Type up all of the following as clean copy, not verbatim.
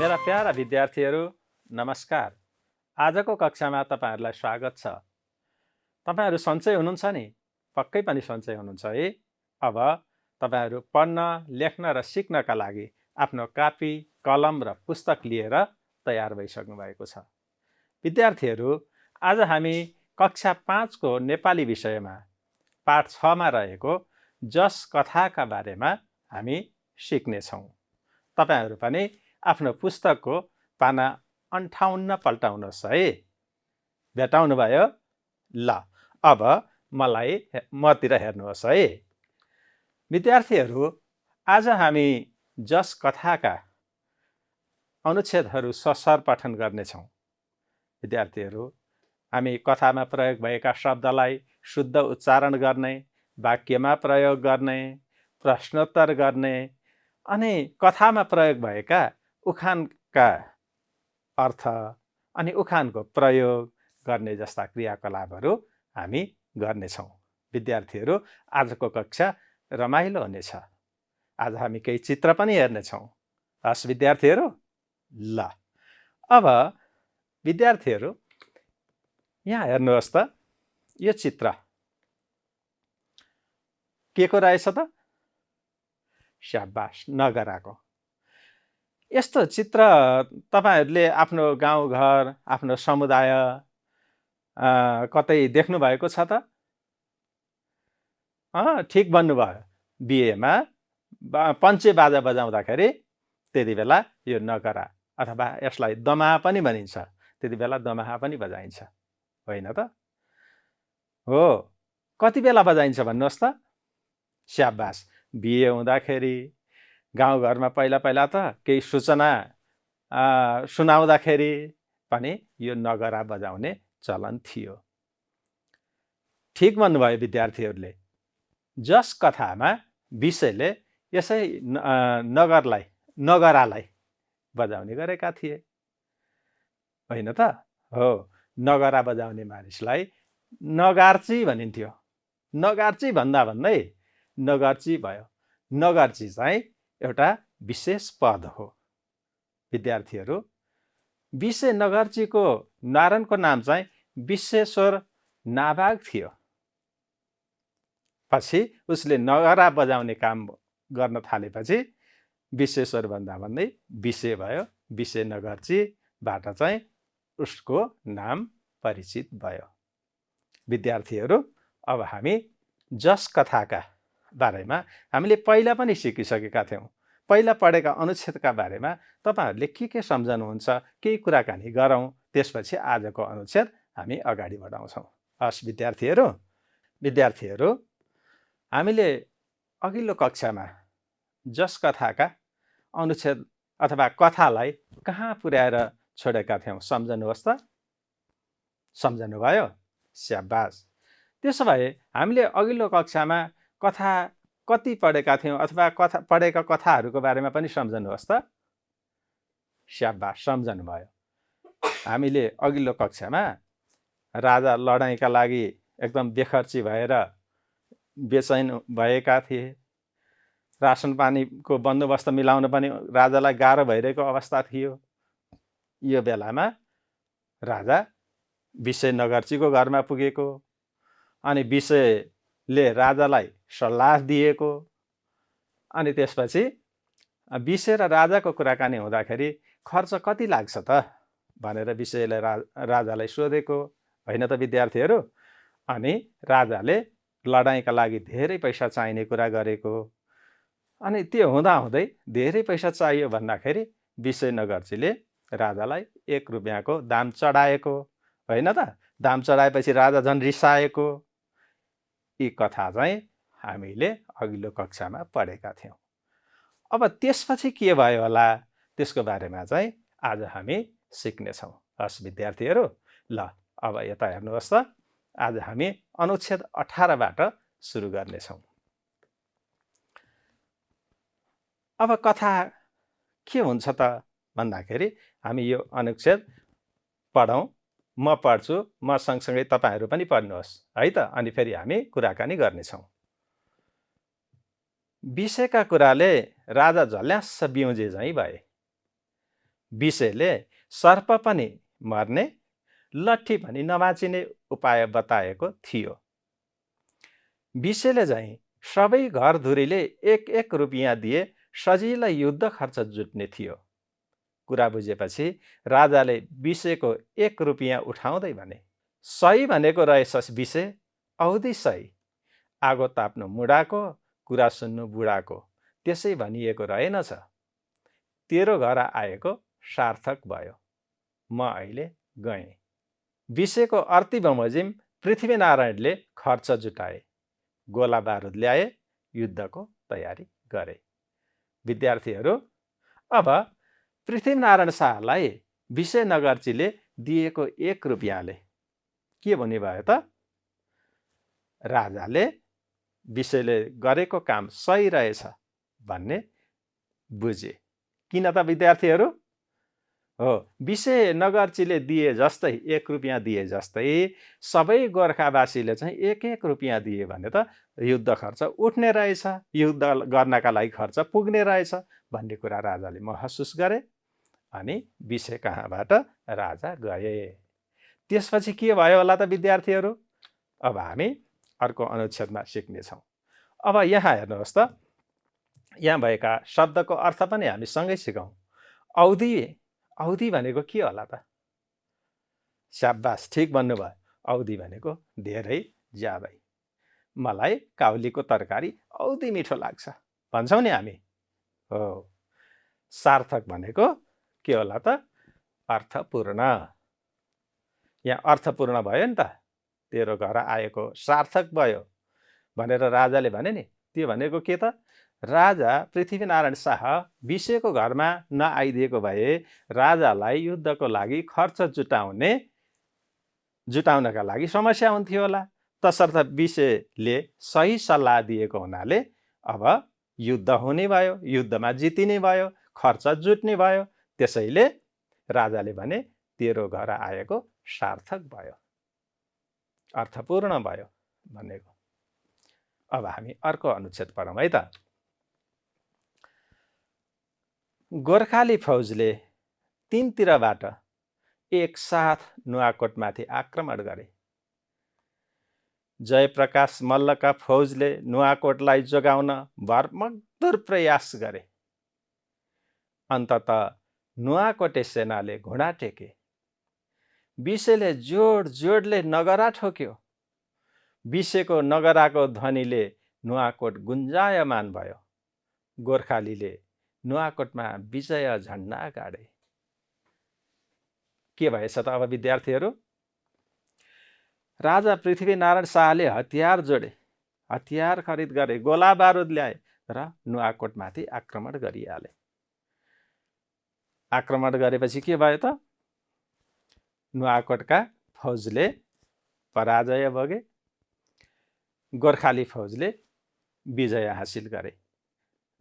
मेरा प्यारा विद्यार्थीहरू नमस्कार। आजको कक्षामा तपाईहरुलाई स्वागत छ। तपाईहरु सन्चै हुनुहुन्छ नि? पक्कै पनि सन्चै हुनुहुन्छ है। अब तपाईहरु पढ्न, लेख्न र सिक्नका लागि आफ्नो कापी, कलम र पुस्तक लिएर तयार भइसक्नु भएको छ। विद्यार्थीहरू, आज हामी कक्षा 5 को नेपाली विषयमा पाठ 6 मा रहेको जस कथाका बारेमा हामी सिक्ने छौं। तपाईहरु पनि आफ्नो पुस्तकको पाना 58 पल्टाउनुहोस् है। भेटाउनु भयो? ल, अब मतिर हेर्नुहोस् है। विद्यार्थीहरू, आज हामी जस कथाका अनुच्छेदहरू ससर पठन गर्नेछौं। विद्यार्थीहरू, हामी कथामा प्रयोग भएका शब्दलाई शुद्ध उच्चारण गर्ने, वाक्यमा प्रयोग गर्ने, प्रश्नोत्तर गर्ने अनि कथामा प्रयोग भएका उखानका अर्थ अनि उखानको प्रयोग गर्ने जस्ता क्रियाकलापहरू हामी गर्नेछौं। विद्यार्थीहरू, आजको कक्षा रमाइलो हुनेछ। आज हामी केही चित्र पनि हेर्नेछौं। हस् विद्यार्थीहरू? ल, अब विद्यार्थीहरू यहाँ हेर्नुहोस् त, यो चित्र के को रहेछ त? शाबास, नगराको। यस्तो चित्र तपाईहरुले आफ्नो गाउँघर, आफ्नो समुदाय कतै देख्नु भएको छ त? ठिक भन्नुभयो। बिहेमा पञ्चे बाजा बजाउँदाखेरि त्यति बेला यो नगरा अथवा यसलाई दमाहा पनि भनिन्छ। त्यति बेला दमाहा पनि बजाइन्छ, होइन त? हो, कति बेला बजाइन्छ भन्नुहोस् त? स्याबास, बिहे हुँदाखेरि, गाउँघरमा पहिला पहिला त केही सूचना सुनाउँदाखेरि पनि यो नगरा बजाउने चलन थियो। ठिक भन्नुभयो विद्यार्थीहरूले। जस कथामा विषयले यसै नगरालाई बजाउने गरेका थिए, होइन त? हो, नगरा बजाउने मानिसलाई नगार्ची भनिन्थ्यो। नगार्ची भन्दा भन्दै नगर्ची भयो। नगर्ची चाहिँ एउटा विशेष पद हो। विद्यार्थीहरू, विशे नगर्चीको नारायणको नाम चाहिँ विश्वेश्वर नाभाग थियो। पछि उसले नगरा बजाउने काम गर्न थालेपछि विश्वेश्वर भन्दा भन्दै विशे भयो। विशे नगर्चीबाट चाहिँ उसको नाम परिचित भयो। विद्यार्थीहरू, अब हामी जस कथाका बारेमा हामीले पहिला पनि सिकिसकेका थियौं। पहिला पढेका अनुच्छेदका बारेमा तपाईहरुले के सम्झनुहुन्छ, केही कुराकानी गरौँ। त्यसपछि आजको अनुच्छेद हामी अगाडि बढाउँछौं। हस् विद्यार्थीहरू, हामीले अघिल्लो कक्षामा जस कथाका अनुच्छेद अथवा कथालाई कहाँ पुर्याएर छोडेका थियौं, सम्झनुहोस् त? सम्झनुभयो? स्याबास। त्यसो भए हामीले अघिल्लो कक्षामा कथा कति पढेका थियौं अथवा पढेका कथाहरूको बारेमा पनि सम्झनुहोस् त? स्याबास, सम्झनुभयो। हामीले अघिल्लो कक्षामा राजा लडाईँका लागि एकदम बेखर्ची भएर बेचैन भएका थिए। रासन पानीको बन्दोबस्त मिलाउन पनि राजालाई गाह्रो भइरहेको अवस्था थियो। यो बेलामा राजा विशे नगर्चीको घरमा पुगेको अनि विशेले राजालाई सल्लाह दिएको अनि त्यसपछि विशे र राजाको कुराकानी हुँदाखेरि खर्च कति लाग्छ त भनेर विशेले राजालाई सोधेको, होइन त विद्यार्थीहरू? अनि राजाले लडाईँका लागि धेरै पैसा चाहिने कुरा गरेको। अनि त्यो हुँदाहुँदै धेरै पैसा चाहियो भन्दाखेरि विशे नगर्चीले राजालाई 1 रुपैयाँको दाम चढाएको, होइन त? दाम चढाएपछि राजा झन् रिसाएको। यी कथा चाहिँ हामीले अघिल्लो कक्षामा पढेका थियौं। अब त्यसपछि के भयो होला, त्यसको बारेमा चाहिँ आज हामी सिक्नेछौँ। हस् विद्यार्थीहरू, ल अब यता हेर्नुहोस् त। आज हामी अनुच्छेद 18 बाट सुरु गर्नेछौँ। अब कथा के हुन्छ त भन्दाखेरि हामी यो अनुच्छेद पढौँ। म पढ्छु, म सँगसँगै तपाईहरु पनि पढ्नुहोस् है त। अनि फेरि हामी कुराकानी गर्नेछौँ। विषयका कुराले राजा झल्यास्स बिउजे झैं भए। विषयले सर्प पनि मर्ने लट्ठी पनि नमाचिने उपाय बताएको थियो। विषयले चाहिँ सबै घरधुरीले 1-1 रुपियाँ दिए सजिलै युद्ध खर्च जुट्ने थियो। कुरा बुझेपछि राजाले विषयको 1 रुपियाँ उठाउँदै भने, सही भनेको रहेछ विषय, औधी सही। आगो ताप्नु मुढाको, कुरा सुन्नु बुढाको, त्यसै भनिएको रहेनछ। तेरो घर आएको सार्थक भयो, म अहिले गएँ। विषयको अर्ती बमोजिम पृथ्वीनारायणले खर्च जुटाए, गोला बारुद ल्याए, युद्धको तयारी गरे। विद्यार्थीहरू, अब पृथ्वीनारायण शाहलाई विषय नगरजीले दिएको 1 रुपियाँले के भन्नुभयो त? राजाले विषयले गरेको काम सही रहेछ भन्ने बुझे। किन त विद्यार्थीहरू? हो, विषय नगरजीले दिए जस्तै 1 रुपियाँ दिए जस्तै सबै गोर्खावासीले चाहिँ 1-1 रुपियाँ दिए भने त युद्ध खर्च उठ्ने रहेछ, युद्ध गर्नका लागि खर्च पुग्ने रहेछ भन्ने कुरा राजाले महसुस गरे। अनि विषय कहाँबाट राजा गए। त्यसपछि के भयो होला त विद्यार्थीहरू? अब हामी अर्को अनुच्छेदमा सिक्नेछौँ। अब यहाँ हेर्नुहोस् त, यहाँ भएका शब्दको अर्थ पनि हामी सँगै सिकौँ। औधी भनेको के होला त? स्याबास, ठिक भन्नुभयो। औधी भनेको धेरै ज्यादै। मलाई काउलीको तरकारी औधी मिठो लाग्छ भन्छौँ नि हामी। हो। सार्थक भनेको के होला त? अर्थपूर्ण। यहाँ अर्थपूर्ण भयो नि त। तेरो घर आएको सार्थक भयो भनेर राजाले भने नि, त्यो भनेको के त? राजा पृथ्वीनारायण शाह विषयको घरमा नआइदिएको भए राजालाई युद्धको लागि खर्च जुटाउनका लागि समस्या हुन्थ्यो होला। तसर्थ विषयले सही सल्लाह दिएको हुनाले अब युद्ध हुने भयो, युद्धमा जितिने भयो, खर्च जुट्ने भयो। त्यसैले राजाले भने तेरो घर आएको सार्थक भयो, अर्थपूर्ण भयो भनेको। अब हामी अर्को अनुच्छेद पढौँ है त। गोर्खाली फौजले तीनतिरबाट एकसाथ नुवाकोटमाथि आक्रमण गरे। जयप्रकाश मल्लका फौजले नुवाकोटलाई जोगाउन भरमग्दुर प्रयास गरे। अन्ततः नुवाकोटे सेनाले घुँडा टेके। विषयले जोडले नगरा ठोक्यो। विषयको नगराको ध्वनिले नुवाकोट गुन्जायमान भयो। गोर्खालीले नुवाकोटमा विजय झण्डा गाडे। के भएछ त अब विद्यार्थीहरू? राजा पृथ्वीनारायण शाहले हतियार जोडे, हतियार खरिद गरे, गोला बारुद ल्याए र नुवाकोटमाथि आक्रमण गरिहाले। आक्रमण गरेपछि के भयो त? नुवाकोटका फौजले पराजय भोगे, गोर्खाली फौजले विजय हासिल गरे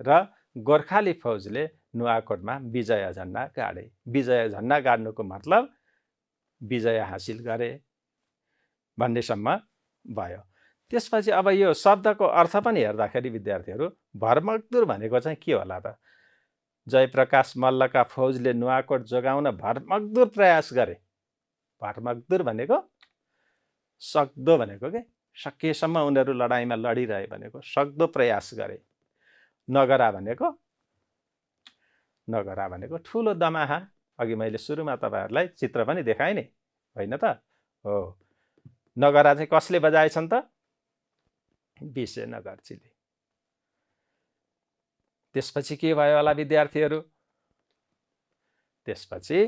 र गोर्खाली फौजले नुवाकोटमा विजय झण्डा गाडे। विजय झण्डा गाड्नुको मतलब विजय हासिल गरे भन्नेसम्म भयो। त्यसपछि अब यो शब्दको अर्थ पनि हेर्दाखेरि विद्यार्थीहरू, भरमग्दुर भनेको चाहिँ के होला त? जयप्रकाश मल्लका फौजले नुवाकोट जोगाउन भरमग्दुर प्रयास गरे। भरमग्दुर भनेको सक्दो भनेको के? सकेसम्म उनीहरू लडाइँमा लडिरहे भनेको, सक्दो प्रयास गरे। नगरा भनेको ठुलो दमाहा। अघि मैले सुरुमा तपाईँहरूलाई चित्र पनि देखाएँ नि, होइन त? हो। नगरा चाहिँ कसले बजाएछन् त? विषय नगरजीले। त्यसपछि के भयो होला विद्यार्थीहरू? त्यसपछि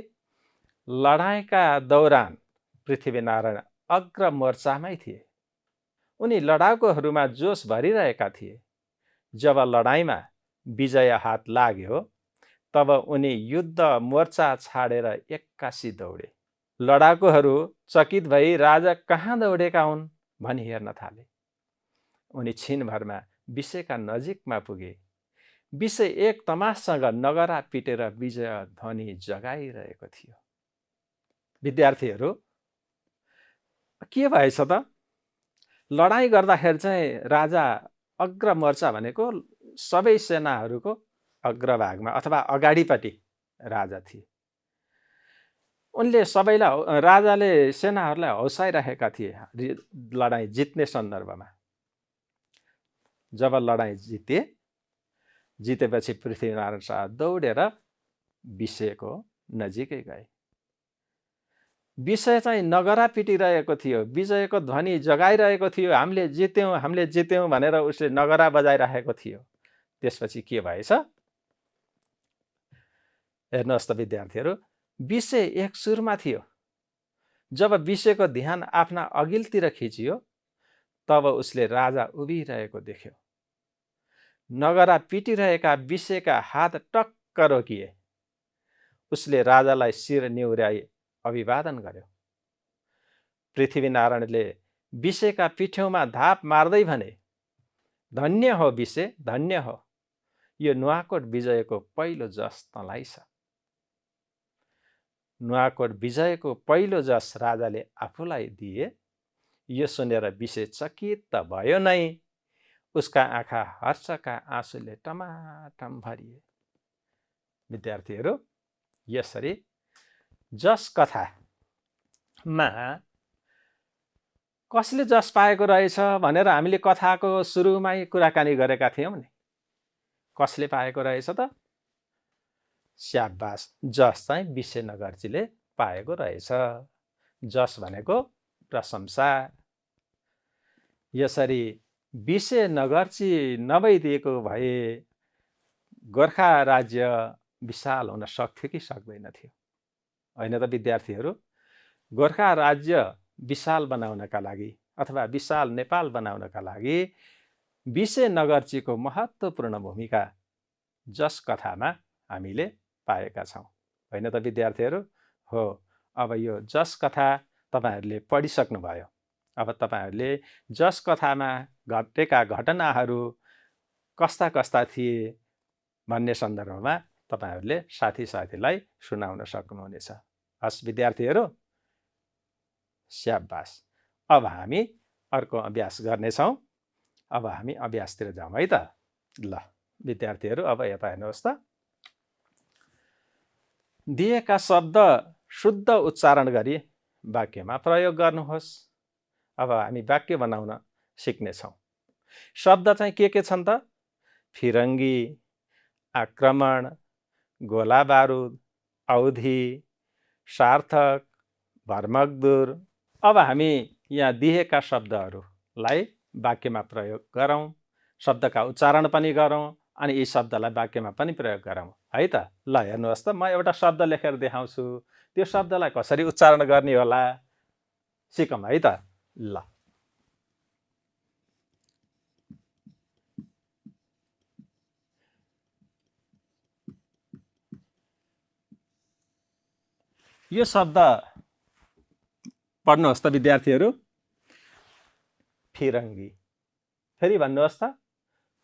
लडाइँका दौरान पृथ्वीनारायण अग्र मोर्चामै थिए। उनी लडाकुहरूमा जोस भरिरहेका थिए। जब लडाइँमा विजय हात लाग्यो तब उनी युद्ध मोर्चा छाडेर एक्कासी दौडे। लडाकुहरू चकित भई राजा कहाँ दौडेका हुन् भनी हेर्न थाले। उनी छिनभरमा विषयका नजिकमा पुगे। विषय एक तमाससँग नगरा पिटेर विजय ध्वनि जगाइरहेको थियो। विद्यार्थीहरू, के भएछ त? लडाइँ गर्दाखेरि चाहिँ राजा अग्र मोर्चा भनेको सबै सेनाहरूको अग्रभागमा अथवा अगाडिपट्टि राजा थिए। उनले सबैलाई राजाले सेनाहरूलाई हौसाइरहेका थिए लडाईँ जित्ने सन्दर्भमा। जब लडाईँ जितेपछि पृथ्वीनारायण शाह दौडेर विषयको नजिकै गए। विषय चाहिँ नगरा पिटिरहेको थियो, विजयको ध्वनि जगाइरहेको थियो, हामीले जित्यौँ भनेर उसले नगरा बजाइरहेको थियो। त्यसपछि के भएछ हेर्नुहोस् त विद्यार्थीहरू, विषय एक सुरमा थियो। जब विषयको ध्यान आफ्ना अघिल्तिर खिचियो तब उसले राजा उभिरहेको देख्यो। नगरा पिटिरहेका विषयका हात टक्क रोकिए। उसले राजालाई शिर निहुर्याई अभिवादन गर्यो। पृथ्वीनारायणले विषयका पिठ्यौमा धाप मार्दै भने, धन्य हो विषय, धन्य हो, यो नुवाकोट विजयको पहिलो जस तँलाई छ। नुवाकोट विजयको पहिलो जस राजाले आफूलाई दिए। यो सुनेर विषय चकित त भयो नै, उसका आँखा हर्षका आँसुले टमाटम भरिए। विद्यार्थीहरू, यसरी जस कथामा कसले जस पाएको रहेछ भनेर हामीले कथाको सुरुमै कुराकानी गरेका थियौँ नि। कसले पाएको रहेछ त? स्याबास, जस चाहिँ विषयनगरजीले पाएको रहेछ। जस भनेको प्रशंसा। यसरी विषयनगरजी नभइदिएको भए गोर्खा राज्य विशाल हुन सक्थ्यो कि सक्दैन थियो? होइन त विद्यार्थीहरू? गोर्खा राज्य विशाल बनाउनका लागि अथवा विशाल नेपाल बनाउनका लागि विषयनगरजीको महत्त्वपूर्ण भूमिका जस कथामा हामीले पाएका छौँ। होइन त विद्यार्थीहरू? हो। अब यो जस कथा तपाईहरूले पढिसक्नुभयो। अब तपाईहरूले जस कथामा घटेका घटनाहरू कस्ता कस्ता थिए भन्ने सन्दर्भमा तपाईहरूले साथीलाई सुनाउन सक्नुहुनेछ। हस् विद्यार्थीहरू, स्याबास। अब हामी अर्को अभ्यास गर्नेछौँ। अब हामी अभ्यासतिर जाउँ है त। ल विद्यार्थीहरू, अब यता हेर्नुहोस् त। दिएका शब्द शुद्ध उच्चारण गरी वाक्यमा प्रयोग गर्नुहोस्। अब हामी वाक्य बनाउन सिक्नेछौँ। शब्द चाहिँ के छन् त? फिरङ्गी, आक्रमण, गोला बारुद, औधी, सार्थक, भर्मकदुर। अब हामी यहाँ दिएका शब्दहरूलाई वाक्यमा प्रयोग गरौँ, शब्दका उच्चारण पनि गरौँ, अनि यी शब्दलाई वाक्यमा पनि प्रयोग गरौँ है त। ल हेर्नुहोस् त, म एउटा शब्द लेखेर देखाउँछु, त्यो शब्दलाई कसरी उच्चारण गर्ने होला सिकौँ है त। ल यो शब्द पढ्नुहोस् त विद्यार्थीहरू। फिरङ्गी। फेरि भन्नुहोस् त,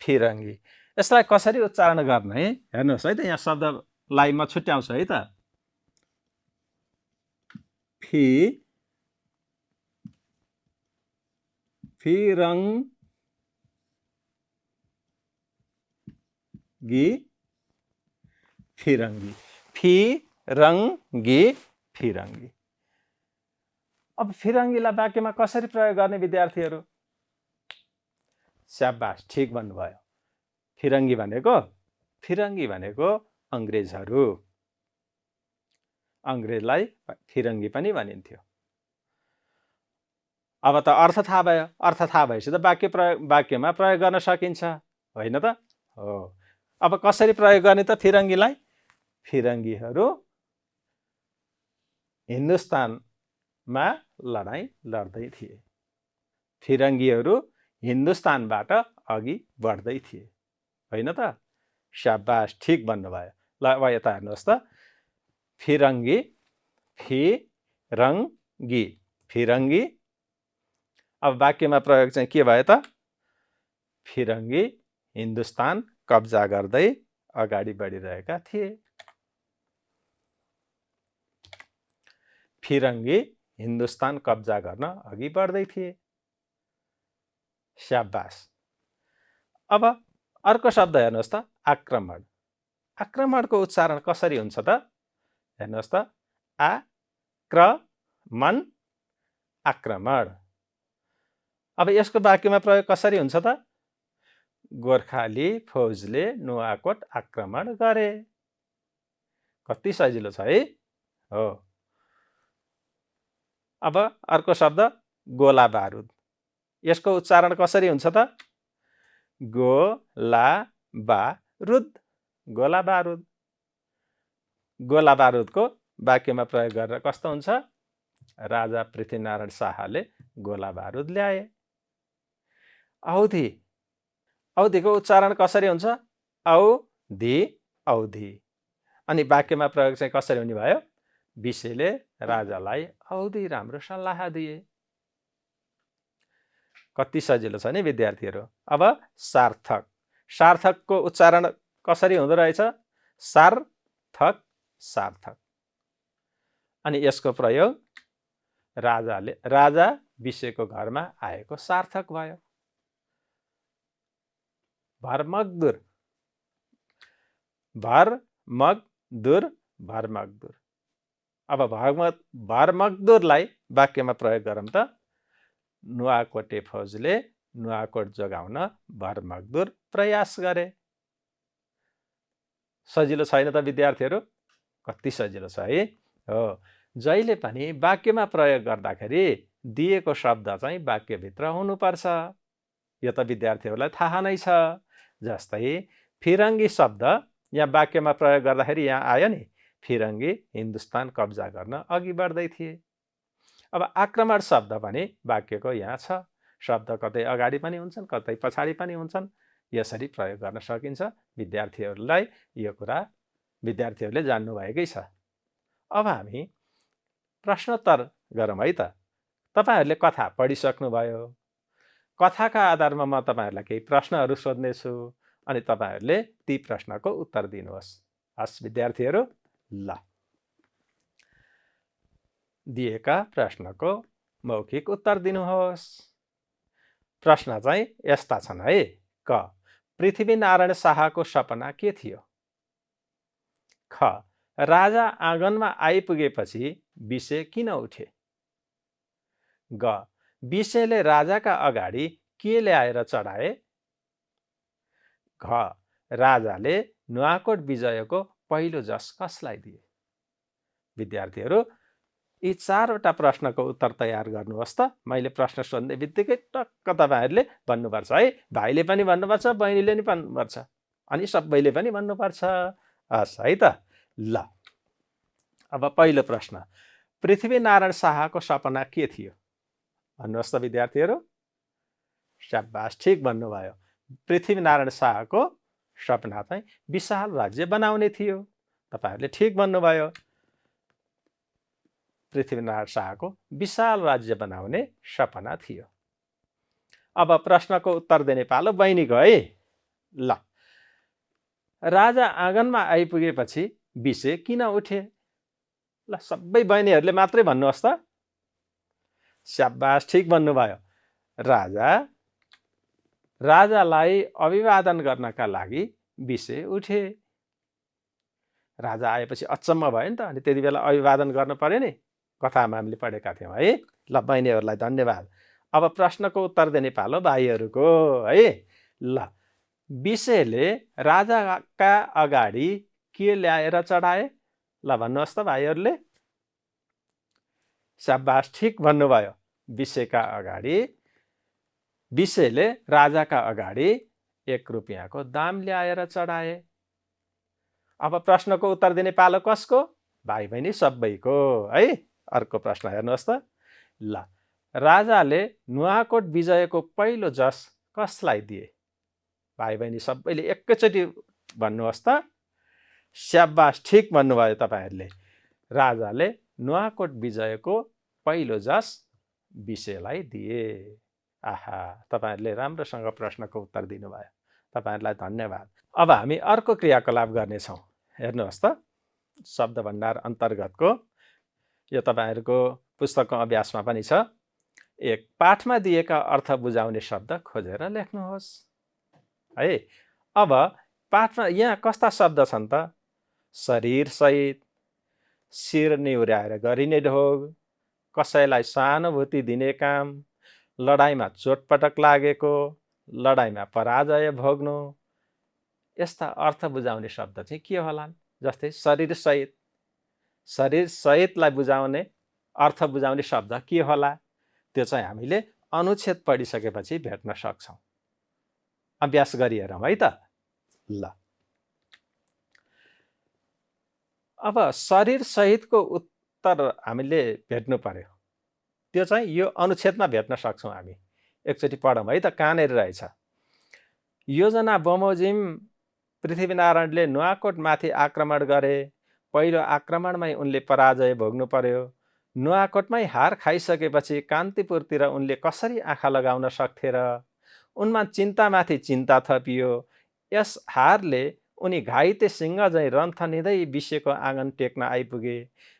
फिरङ्गी। यसलाई कसरी उच्चारण गर्ने हेर्नुहोस् है त। यहाँ शब्दलाई म छुट्याउँछु है त। फिरङ्गी, फिरङ्गी, फिरङ्गी, फिरङ्गी। अब फिरङ्गीलाई वाक्यमा कसरी प्रयोग गर्ने विद्यार्थीहरू? स्याबास, ठिक भन्नुभयो। फिरङ्गी भनेको अङ्ग्रेजहरू। अङ्ग्रेजलाई फिरङ्गी पनि भनिन्थ्यो। अब त अर्थ थाहा भयो। अर्थ थाहा भएपछि त वाक्यमा प्रयोग गर्न सकिन्छ, होइन त? हो। अब कसरी प्रयोग गर्ने त फिरङ्गीलाई? फिरङ्गीहरू हिन्दुस्तानमा लडाईँ लड्दै थिए। फिरङ्गीहरू हिन्दुस्तानबाट अघि बढ्दै थिए, होइन त? स्याबास, ठिक भन्नुभयो। ल अब यता हेर्नुहोस् त। फिरङ्गी, फिरङ्गी, फिरङ्गी। अब वाक्यमा प्रयोग चाहिँ के भयो त? फिरङ्गी हिन्दुस्तान कब्जा गर्दै अगाडि बढिरहेका थिए। फिरङ्गी हिन्दुस्तान कब्जा गर्न अघि बढ्दै थिए। स्याबास। अब अर्को शब्द हेर्नुहोस् त, आक्रमण। आक्रमणको उच्चारण कसरी हुन्छ त? हेर्नुहोस् त। आक्रमण आक्रमण। अब यसको वाक्यमा प्रयोग कसरी हुन्छ त? गोर्खाली फौजले नुवाकोट आक्रमण गरे। कति सजिलो छ है? हो। अब अर्को शब्द गोला बारुद। यसको उच्चारण कसरी हुन्छ त? गोला बारुद, गोला बारुद। गोला बारुदको वाक्यमा प्रयोग गरेर कस्तो हुन्छ? राजा पृथ्वीनारायण शाहले गोला बारुद ल्याए। औधी, औधीको उच्चारण कसरी हुन्छ? औधी, औधी। अनि वाक्यमा प्रयोग चाहिँ कसरी हुने भयो? विषयले राजालाई औधी राम्रो सल्लाह दिए। कति सजिलो छ नि विद्यार्थीहरू। अब सार्थक, सार्थकको उच्चारण कसरी हुँदो रहेछ? सार्थक, सार्थक। अनि यसको प्रयोग राजा विषयको घरमा आएको सार्थक भयो। भरमगदुर, भरमगदुर, भरमगदुर। अब भरमगदुरलाई वाक्यमा प्रयोग गरौँ त। नुवाकोटे फौजले नुवाकोट जोगाउन भरमगदुर प्रयास गरे। सजिलो छैन त विद्यार्थीहरू? कति सजिलो छ है? हो। जहिले पनि वाक्यमा प्रयोग गर्दाखेरि दिएको शब्द चाहिँ वाक्यभित्र हुनुपर्छ। यो त विद्यार्थीहरूलाई थाहा नै छ। जस्तै फिरङ्गी शब्द यहाँ वाक्यमा प्रयोग गर्दाखेरि यहाँ आयो नि, फिरङ्गी हिन्दुस्तान कब्जा गर्न अघि बढ्दै थिए। अब आक्रमण शब्द पनि वाक्यको यहाँ छ। शब्द कतै अगाडि पनि हुन्छन्, कतै पछाडि पनि हुन्छन्। यसरी प्रयोग गर्न सकिन्छ। विद्यार्थीहरूलाई यो कुरा विद्यार्थीहरूले जान्नुभएकै छ। अब हामी प्रश्नोत्तर गरौँ है त। तपाईहरूले कथा पढिसक्नुभयो। कथाका आधारमा म तपाईहरूलाई केही प्रश्नहरू सोध्नेछु अनि तपाईहरूले ती प्रश्नको उत्तर दिनुहोस्। हस् विद्यार्थीहरू, ल दिएका प्रश्नको मौखिक उत्तर दिनुहोस्। प्रश्न चाहिँ यस्ता छन् है। क, पृथ्वीनारायण शाहको सपना के थियो? ख, राजा आँगनमा आइपुगेपछि विषय किन उठे? ग, विषयले राजाका अगाडि के ल्याएर चढाए? घ, राजाले नुवाकोट विजयको पहिलो जस कसलाई दिए? विद्यार्थीहरू यी चारवटा प्रश्नको उत्तर तयार गर्नुहोस् त। मैले प्रश्न सोध्ने बित्तिकै टक्क तपाईँहरूले भन्नुपर्छ है। भाइले पनि भन्नुपर्छ, बहिनीले पनि भन्नुपर्छ, अनि सबैले पनि भन्नुपर्छ। हस् है त। ल अब पहिलो प्रश्न, पृथ्वीनारायण शाहको सपना के थियो? भन्नुहोस् त विद्यार्थीहरू। शाबास, ठिक भन्नुभयो। पृथ्वीनारायण शाहको सपना चाहिँ विशाल राज्य बनाउने थियो। तपाईहरूले ठिक भन्नुभयो। पृथ्वीनारायण शाहको विशाल राज्य बनाउने सपना थियो। अब प्रश्नको उत्तर दिने पालो बहिनीको है। ल, राजा आँगनमा आइपुगेपछि विषय किन उठे? ल सबै बहिनीहरूले मात्रै भन्नुहोस् त। शाबास, ठिक भन्नुभयो। राजालाई अभिवादन गर्नका लागि विषय उठे। राजा आएपछि अचम्म भयो नि त, अनि त्यति बेला अभिवादन गर्नु पर्यो नि। कथामा हामीले पढेका थियौँ है। ल बहिनीहरूलाई धन्यवाद। अब प्रश्नको उत्तर दिने पालो भाइहरूको है। ल, विषयले राजाका अगाडि के ल्याएर चढाए? ल भन्नुहोस् त भाइहरूले। शाबास, ठिक भन्नुभयो। विषयले राजाका अगाडि 1 रुपियाँको दाम ल्याएर चढाए। अब प्रश्नको उत्तर दिने पालो कसको? भाइ बहिनी सबैको है। अर्को प्रश्न हेर्नुहोस् त। ल, राजाले नुवाकोट विजयको पहिलो जस कसलाई दिए? भाइ बहिनी सबैले एकैचोटि भन्नुहोस् त। शाबास, ठिक भन्नुभयो तपाईँहरूले। राजाले नुवाकोट विजयको पहिलो जस विषयलाई दिए। आहा, तपाईँहरूले राम्रोसँग प्रश्नको उत्तर दिनुभयो। तपाईँहरूलाई धन्यवाद। अब हामी अर्को क्रियाकलाप गर्नेछौँ। हेर्नुहोस् त, शब्द भण्डार अन्तर्गतको यो तपाईँहरूको पुस्तकको अभ्यासमा पनि छ। 1, पाठमा दिएका अर्थ बुझाउने शब्द खोजेर लेख्नुहोस् है। अब पाठमा यहाँ कस्ता शब्द छन् त? शरीर सहित, शिर निहुर्याएर गरिने ढोग, कसैलाई सहानुभूति दिने काम, लडाइँमा चोटपटक लागेको, लडाइँमा पराजय भोग्नु, यस्ता अर्थ बुझाउने शब्द चाहिँ के होलान्? जस्तै शरीरसहित, शरीरसहितलाई बुझाउने अर्थ बुझाउने शब्द के होला? त्यो चाहिँ हामीले अनुच्छेद पढिसकेपछि भेट्न सक्छौँ। अभ्यास गरिहेरौँ है त। ल, अब शरीरसहितको उत्तर हामीले भेट्नु पर्यो। त्यो चाहिँ यो अनुच्छेदमा भेट्न सक्छौँ हामी। एकचोटि पढौँ है त, कहाँनिर रहेछ? योजना बमोजिम पृथ्वीनारायणले नुवाकोटमाथि आक्रमण गरे। पहिलो आक्रमणमै उनले पराजय भोग्नु पर्यो। नुवाकोटमै हार खाइसकेपछि कान्तिपुरतिर उनले कसरी आँखा लगाउन सक्थे र? उनमा चिन्तामाथि चिन्ता थपियो। यस हारले उनी घाइते सिंह झैँ रन्थनिँदै विषयको आँगन टेक्न आइपुगे।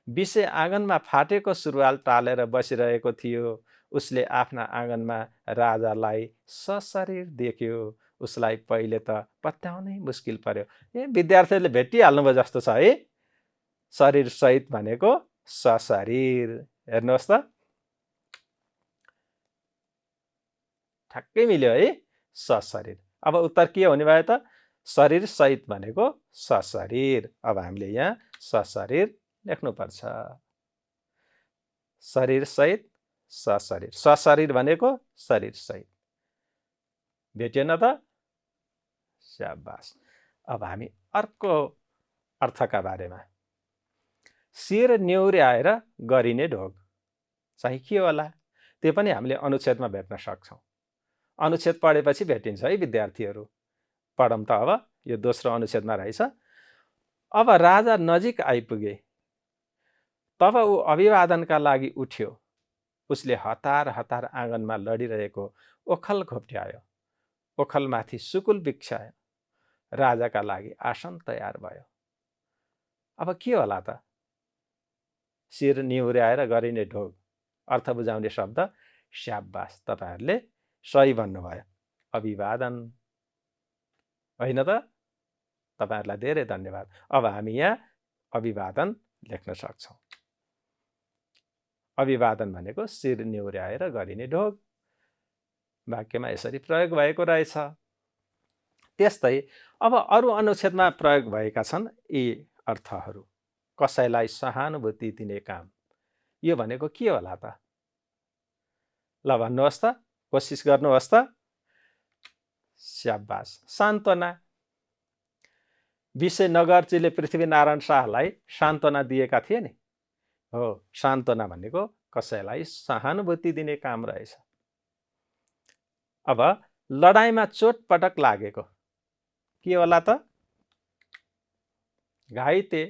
विषय आँगनमा फाटेको सुरुवाल टालेर बसिरहेको थियो। उसले आफ्ना आँगनमा राजालाई सशरीर देख्यो। उसलाई पहिले त पत्याउनै मुस्किल पर्यो। विद्यार्थीहरूले भेटिहाल्नुभयो जस्तो छ है। शरीरसहित भनेको सशरीर। हेर्नुहोस् त, ठ्याक्कै मिल्यो है, सशरीर। अब उत्तर के हुने भयो त? शरीरसहित भनेको सशरीर। अब हामीले यहाँ सशरीर लेख्नुपर्छ। शरीरसहित सशरीर, सशरीर भनेको शरीरसहित। भेटिएन त? स्याबास। अब हामी अर्को अर्थका बारेमा, शिर निहुर्याएर गरिने ढोग चाहिँ के होला? त्यो पनि हामीले अनुच्छेदमा भेट्न सक्छौँ। अनुच्छेद पढेपछि भेटिन्छ है विद्यार्थीहरू। पढौँ त अब। यो दोस्रो अनुच्छेदमा रहेछ। अब राजा नजिक आइपुगे। तब ऊ अभिवादनका लागि उठ्यो। उसले हतार हतार आँगनमा लडिरहेको ओखल घोप्ट्यायो। ओखलमाथि सुकुल बिछ्यायो। राजाका लागि आसन तयार भयो। अब के होला त? शिर निहुर्याएर गरिने ढोग, अर्थ बुझाउने शब्द। स्याबास, तपाईहरूले सही भन्नुभयो। अभिवादन होइन त? तपाईहरूलाई धेरै धन्यवाद। अब हामी यहाँ अभिवादन लेख्न सक्छौँ। अभिवादन भनेको शिर निहुर्याएर गरिने ढोग। वाक्यमा यसरी प्रयोग भएको रहेछ। त्यस्तै अब अरू अनुच्छेदमा प्रयोग भएका छन् यी अर्थहरू। कसैलाई सहानुभूति दिने काम, यो भनेको के होला त? ल भन्नुहोस् त, कोसिस गर्नुहोस् त। स्याबास, सान्त्वना। विषय नगरजीले पृथ्वीनारायण शाहलाई सान्त्वना दिएका थिए नि। हो, सान्त्वना भनेको कसैलाई सहानुभूति दिने काम रहेछ। अब लडाइँमा चोटपटक लागेको के होला त? घाइते।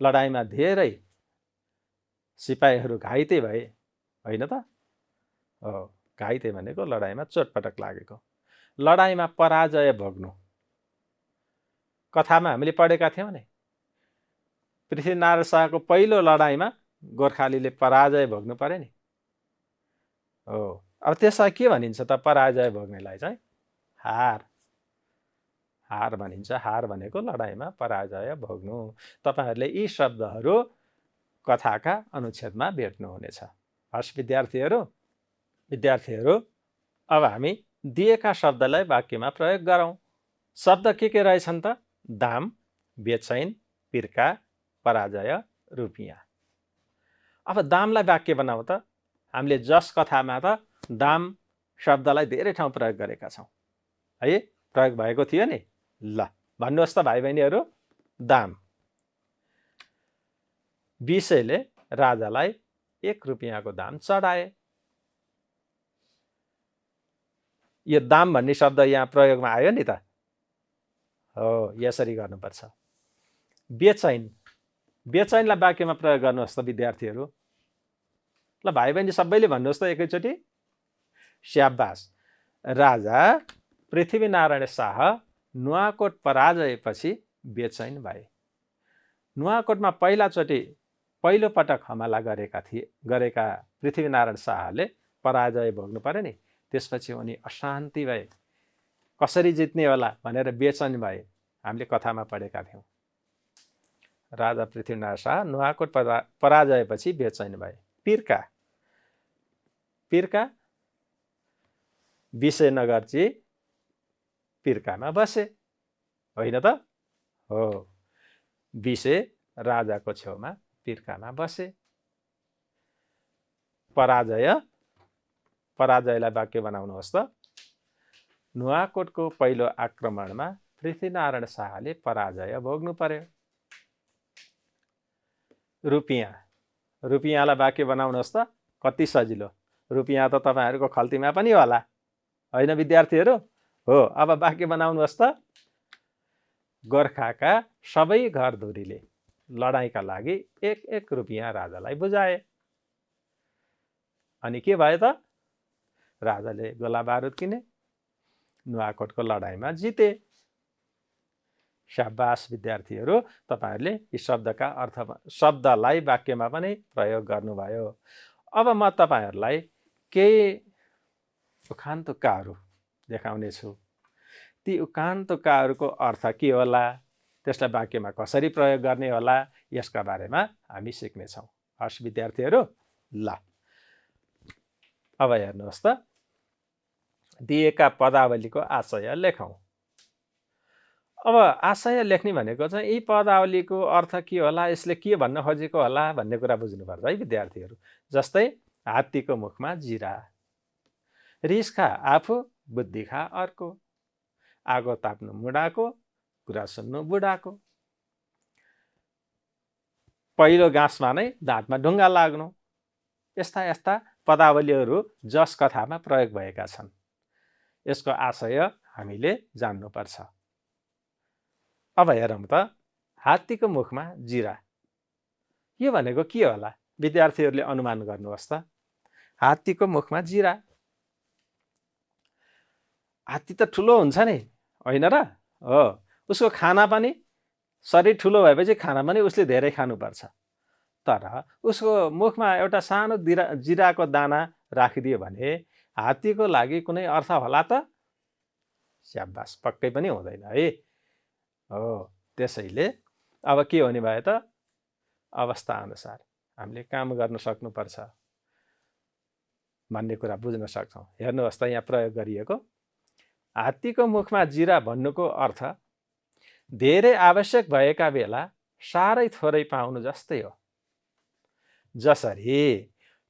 लडाइँमा धेरै सिपाहीहरू घाइते भए, होइन त? हो, घाइते भनेको लडाइँमा चोटपटक लागेको। लडाइँमा पराजय भोग्नु, कथामा हामीले पढेका थियौँ नि। पृथ्वीनारायण शाहको पहिलो लडाइँमा गोर्खालीले पराजय भोग्नु पर्यो नि। हो, अब त्यसलाई के भनिन्छ त? पराजय भोग्नेलाई चाहिँ हार। हार भनिन्छ। हार भनेको लडाइँमा पराजय भोग्नु। तपाईहरूले यी शब्दहरू कथाका अनुच्छेदमा भेट्नुहुनेछ। हस् विद्यार्थीहरू, अब हामी दिएका शब्दलाई वाक्यमा प्रयोग गरौँ। शब्द के रहेछन् त? दाम, बेचैन, पिर्का, पराजय, रुपियाँ। अब दामलाई वाक्य बनाऊ त। हामीले जस कथामा त दाम शब्दलाई धेरै ठाउँ प्रयोग गरेका छौँ है। प्रयोग भएको थियो नि। ल भन्नुहोस् त भाइ बहिनीहरू। दाम। विषयले राजालाई 1 रुपियाँको दाम चढाए। यो दाम भन्ने शब्द यहाँ प्रयोगमा आयो नि त। हो, यसरी गर्नुपर्छ। बेचैन। बेचैनलाई वाक्यमा प्रयोग गर्नुहोस् त विद्यार्थीहरू। ल भाइ बहिनी सबैले भन्नुहोस् त एकैचोटि। स्याबास। राजा पृथ्वीनारायण शाह नुवाकोट पराजयपछि बेचैन भए। नुवाकोटमा पहिलो पटक हमला गरेका पृथ्वीनारायण शाहले पराजय भोग्नु पर्यो नि। त्यसपछि उनी अशान्ति भए। कसरी जित्ने होला भनेर बेचैन भए। हामीले कथामा पढेका थियौँ। राजा पृथ्वीनारायण शाह नुवाकोट पराजयपछि बेचैन भए। पिर्का पिर्का विशेनगरजी पिर्कामा बसे, होइन त? हो, विशे राजाको छेउमा पिर्कामा बसे। पराजयलाई वाक्य बनाउनुहोस् त। नुवाकोटको पहिलो आक्रमणमा पृथ्वीनारायण शाहले पराजय भोग्नु पर्यो। रुपियाँलाई वाक्य बनाउनुहोस् त। कति सजिलो। रुपियाँ त तपाईँहरूको खल्तीमा पनि होला, होइन विद्यार्थीहरू? हो, अब वाक्य बनाउनुहोस् त। गोर्खाका सबै घरधुरीले लडाईँका लागि 1-1 रुपियाँ राजालाई बुझाए। अनि के भयो त? राजाले गोला बारुद किने, नुवाकोटको लडाईँमा जिते। शाबास विद्यार्थीहरू, तपाईहरूले यी शब्दका अर्थमा शब्दलाई वाक्यमा पनि प्रयोग गर्नुभयो। अब म तपाईहरूलाई केही उखान तुक्काहरू देखाउनेछु। ती उखान तुक्काहरूको अर्थ के होला, त्यसलाई वाक्यमा कसरी प्रयोग गर्ने होला, यसका बारेमा हामी सिक्नेछौँ। हस् विद्यार्थीहरू, ल अब हेर्नुहोस् त। दिएका पदावलीको आशय लेखौँ। अब आशय लेख्ने भनेको चाहिँ यी पदावलीको अर्थ के होला, यसले के भन्न खोजेको होला भन्ने कुरा बुझ्नुपर्छ है विद्यार्थीहरू। जस्तै हात्तीको मुखमा जिरा, रिस खा आफू बुद्धि खा अर्को, आगो ताप्नु मुढाको कुरा सुन्नु बुढाको, पहिलो गाँसमा नै दाँतमा ढुङ्गा लाग्नु। यस्ता यस्ता पदावलीहरू जस कथामा प्रयोग भएका छन्। यसको आशय हामीले जान्नुपर्छ। अब हेरौँ त, हात्तीको मुखमा जिरा, यो भनेको के होला? विद्यार्थीहरूले अनुमान गर्नुहोस् त। हात्तीको मुखमा जिरा, हात्ती त ठुलो हुन्छ नि, होइन र? हो, उसको खाना पनि, शरीर ठुलो भएपछि खाना पनि उसले धेरै खानुपर्छ। तर उसको मुखमा एउटा सानो जिराको दाना राखिदियो भने हात्तीको लागि कुनै अर्थ होला त? स्याबास, पक्कै पनि हुँदैन है। हो, त्यसैले अब के हुने भयो त? अवस्था अनुसार हामीले काम गर्न सक्नुपर्छ भन्ने कुरा बुझ्न सक्छौँ। हेर्नुहोस् त, यहाँ प्रयोग गरिएको हात्तीको मुखमा जिरा भन्नुको अर्थ धेरै आवश्यक भएका बेला साह्रै थोरै पाउनु जस्तै हो। जसरी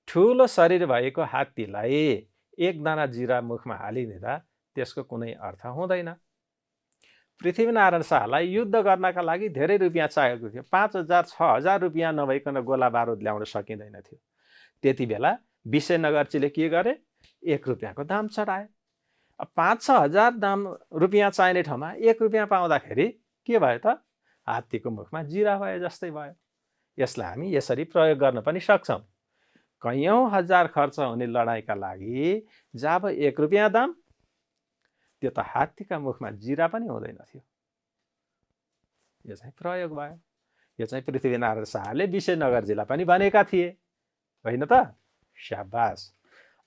ठुलो शरीर भएको हात्तीलाई एक दाना जिरा मुखमा हालिदिँदा त्यसको कुनै अर्थ हुँदैन। पृथ्वीनारायण शाहलाई युद्ध गर्नका लागि धेरै रुपियाँ चाहिएको थियो। 5,000 6,000 रुपियाँ नभइकन गोला बारुद ल्याउन सकिँदैन थियो। त्यति बेला विशेनगरजीले के गरे? 1 रुपियाँको दाम चढाए। 5-6 हजार रुपियाँ चाहिने ठाउँमा 1 रुपियाँ पाउँदाखेरि के भयो त? हात्तीको मुखमा जिरा भयो जस्तै भयो। यसलाई हामी यसरी प्रयोग गर्न पनि सक्छौँ। कैयौँ हजार खर्च हुने लडाईँका लागि जब 1 रुपियाँ दाम, त्यो त हात्तीका मुखमा जिरा पनि हुँदैन थियो। यो चाहिँ प्रयोग भयो। यो चाहिँ पृथ्वीनारायण शाहले विशेनगरजीलाई पनि भनेका थिए, होइन त? शाबास।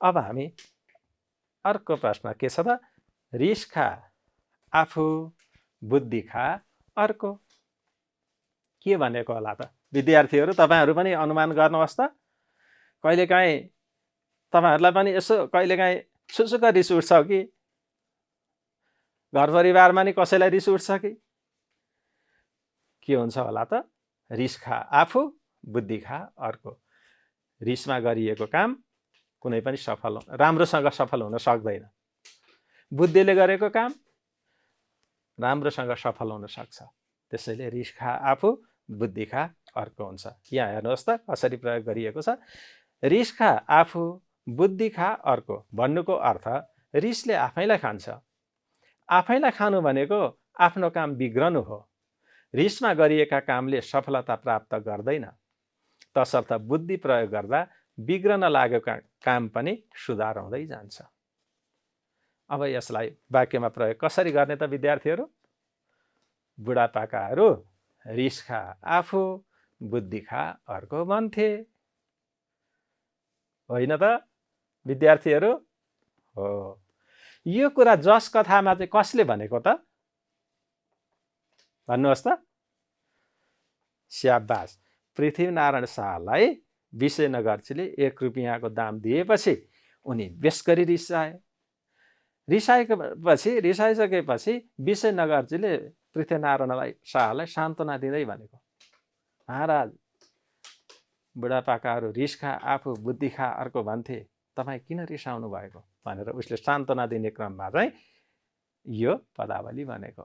अब हामी अर्को प्रश्न के छ त? रिस खा आफू बुद्धि खा अर्को, के भनेको होला त? विद्यार्थीहरू, तपाईँहरू पनि अनुमान गर्नुहोस् त। कहिलेकाहीँ तपाईँहरूलाई पनि यसो कहिलेकाहीँ सुसुक रिस उठ्छ कि? घर परिवारमा नि कसैलाई रिस उठ्छ कि? के हुन्छ होला त? रिस खा आफू बुद्धि खा अर्को। रिसमा गरिएको काम कुनै पनि राम्रोसँग सफल हुन सक्दैन। बुद्धिले गरेको काम राम्रोसँग सफल हुन सक्छ। त्यसैले रिस खा आफू बुद्धि खा अर्को हुन्छ। यहाँ हेर्नुहोस् त कसरी प्रयोग गरिएको छ। रिस खा आफू बुद्धि खा अर्को भन्नुको अर्थ रिसले आफैलाई खान्छ। आफैलाई खानु भनेको आफ्नो काम बिग्रनु हो। रिसमा गरिएका कामले सफलता प्राप्त गर्दैन, तसर्थ बुद्धि प्रयोग गर्दा बिग्रन लागेको काम पनि सुधार हुँदै जान्छ। अब यसलाई वाक्यमा प्रयोग कसरी गर्ने त विद्यार्थीहरू? बुढापाकाहरू रिस खा आफू बुद्धि खा अर्को भन्थे, होइन त विद्यार्थीहरू? हो। यो कुरा जस कथामा चाहिँ कसले भनेको त? भन्नुहोस् त। स्याबास। पृथ्वीनारायण शाहलाई विशेनगरजीले 1 रुपियाँको दाम दिएपछि उनी बेस गरी रिसाइसकेपछि विशेनगरजीले पृथ्वीनारायण शाहलाई सान्त्वना दिँदै भनेको, महाराज बुढापाकाहरू रिस खा आफू बुद्धि खा अर्को भन्थे, तपाईँ किन रिसाउनु भएको भनेर उसले सान्त्वना दिने क्रममा चाहिँ यो पदावली भनेको।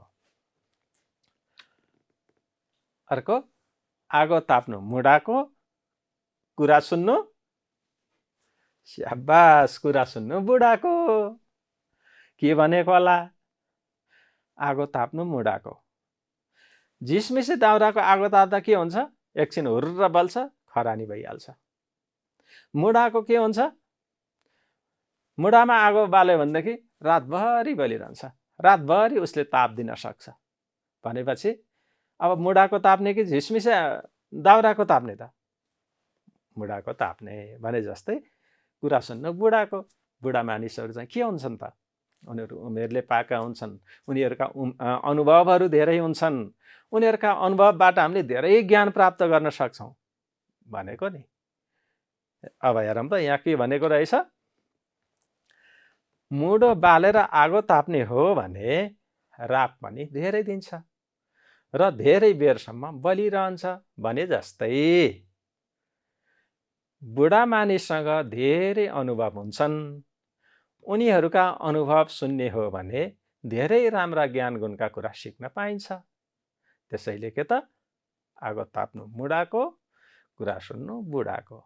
अर्को, आगो ताप्नु मुढाको, कुरा सुन्नु, स्याबास, कुरा सुन्नु बुढाको। के भनेको होला? आगो ताप्नु मुढाको। झिसमिसे दाउराको आगो ताप्दा के हुन्छ? एकछिन हुर्र बल्छ, खरानी भइहाल्छ। मुढाको के हुन्छ? मुढामा आगो बाल्यो भनेदेखि रातभरि बलिरहन्छ, रातभरि उसले ताप दिन सक्छ। भनेपछि अब मुढाको ताप्ने कि झिसमिसे दाउराको ताप्ने त? मुढाको ताप्ने भने जस्तै कुरा सुन्नु बुढाको। बुढा मानिसहरू चाहिँ के हुन्छन् त? उनीहरू उमेरले पाएका हुन्छन्, उनीहरूका अनुभवहरू धेरै हुन्छन्, उनीहरूका अनुभवबाट हामीले धेरै ज्ञान प्राप्त गर्न सक्छौँ भनेको नि। अब हेरौँ त यहाँ के भनेको रहेछ, मुढो बालेर आगो ताप्ने हो भने राप पनि धेरै दिन्छ र धेरै बेरसम्म बलिरहन्छ भने जस्तै बुढा मानिससँग धेरै अनुभव हुन्छन्, उनीहरूका अनुभव सुन्ने हो भने धेरै राम्रा ज्ञान गुणका कुरा सिक्न पाइन्छ। त्यसैले के त, आगो ताप्नु मुढाको, कुरा सुन्नु बुढाको।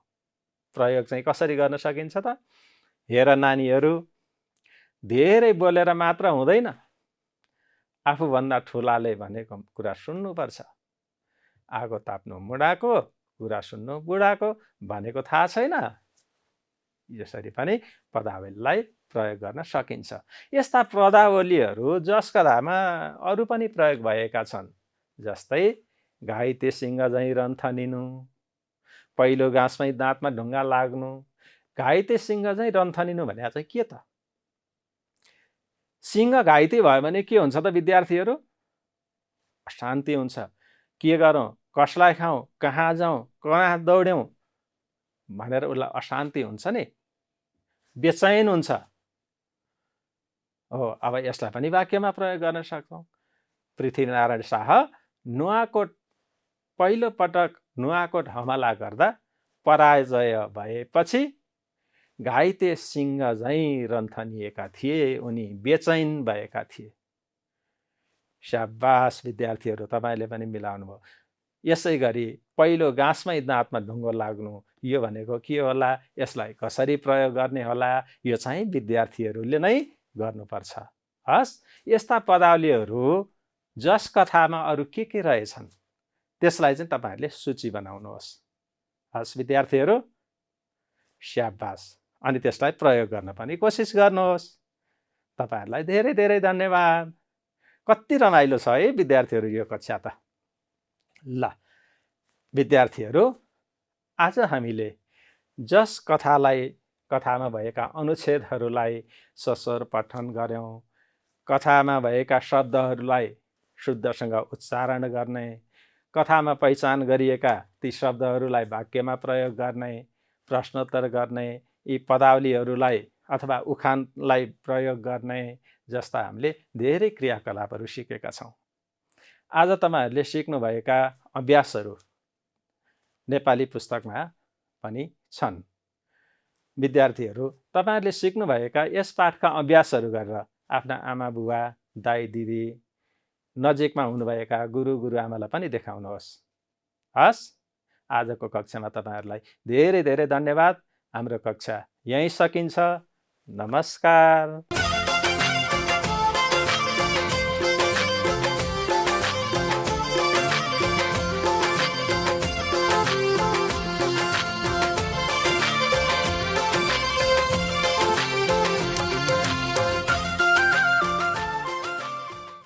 प्रयोग चाहिँ कसरी गर्न सकिन्छ त? हेर नानीहरू, धेरै बोलेर मात्र हुँदैन, आफूभन्दा ठुलाले भनेको कुरा सुन्नुपर्छ। आगो ताप्नु मुढाको, कुरा सुन्नु बुढाको भनेको थाहा छैन? यसरी पनि पदावलीलाई प्रयोग गर्न सकिन्छ। यस्ता पदावलीहरू जस कथामा अरू पनि प्रयोग भएका छन्, जस्तै घाइते सिंह झैँ रन्थनिनु, पहिलो गाँसमै दाँतमा ढुङ्गा लाग्नु। घाइते सिंह झैँ रन्थनिनु भने चाहिँ के त? सिंह घाइते भयो भने के हुन्छ त विद्यार्थीहरू? अशान्ति हुन्छ। के गरौँ, कसलाई खाउँ, कहाँ जाउँ, कहाँ दौड्यौँ भनेर उसलाई अशान्ति हुन्छ नि, बेचैन हुन्छ। हो, अब यसलाई पनि वाक्यमा प्रयोग गर्न सक्छौँ। पृथ्वीनारायण शाह नुवाकोट पहिलो पटक नुवाकोट हमला गर्दा पराजय भएपछि घाइते सिंह झैँ रन्थनिएका थिए, उनी बेचैन भएका थिए। शाबास विद्यार्थीहरू, तपाईँले पनि मिलाउनु भयो। यसै गरी पहिलो गाँसमै दाँतमा ढुङ्गो लाग्नु, यो भनेको के होला, यसलाई कसरी प्रयोग गर्ने होला, यो चाहिँ विद्यार्थीहरूले नै गर्नुपर्छ। हस्, यस्ता पदावलीहरू जस कथामा अरू के रहेछन् त्यसलाई चाहिँ तपाईँहरूले सूची बनाउनुहोस्। हस् विद्यार्थीहरू, स्याबास। अनि त्यसलाई प्रयोग गर्न पनि कोसिस गर्नुहोस्। तपाईँहरूलाई धेरै धेरै धन्यवाद। कति रमाइलो छ है विद्यार्थीहरू यो कक्षा त। ल विद्यार्थीहरू, आज हामीले जस कथामा भएका अनुच्छेदहरूलाई सस्वर पठन गऱ्यौँ, कथामा भएका शब्दहरूलाई शुद्धसँग उच्चारण गर्ने, कथामा पहिचान गरिएका ती शब्दहरूलाई वाक्यमा प्रयोग गर्ने, प्रश्नोत्तर गर्ने, यी पदावलीहरूलाई अथवा उखानलाई प्रयोग गर्ने जस्ता हामीले धेरै क्रियाकलापहरू सिकेका छौँ। आज तपाईहरूले सिक्नुभएका अभ्यासहरू नेपाली पुस्तकमा पनि छन्। विद्यार्थीहरू, तपाईहरूले सिक्नुभएका यस पाठका अभ्यासहरू गरेर आफ्ना आमा बुबा, दाइ दिदी, नजिकमा हुनुभएका गुरु गुरुआमालाई पनि देखाउनुहोस्। हस्, आजको कक्षामा तपाईहरूलाई धेरै धेरै धन्यवाद। हाम्रो कक्षा यहीँ सकिन्छ। नमस्कार।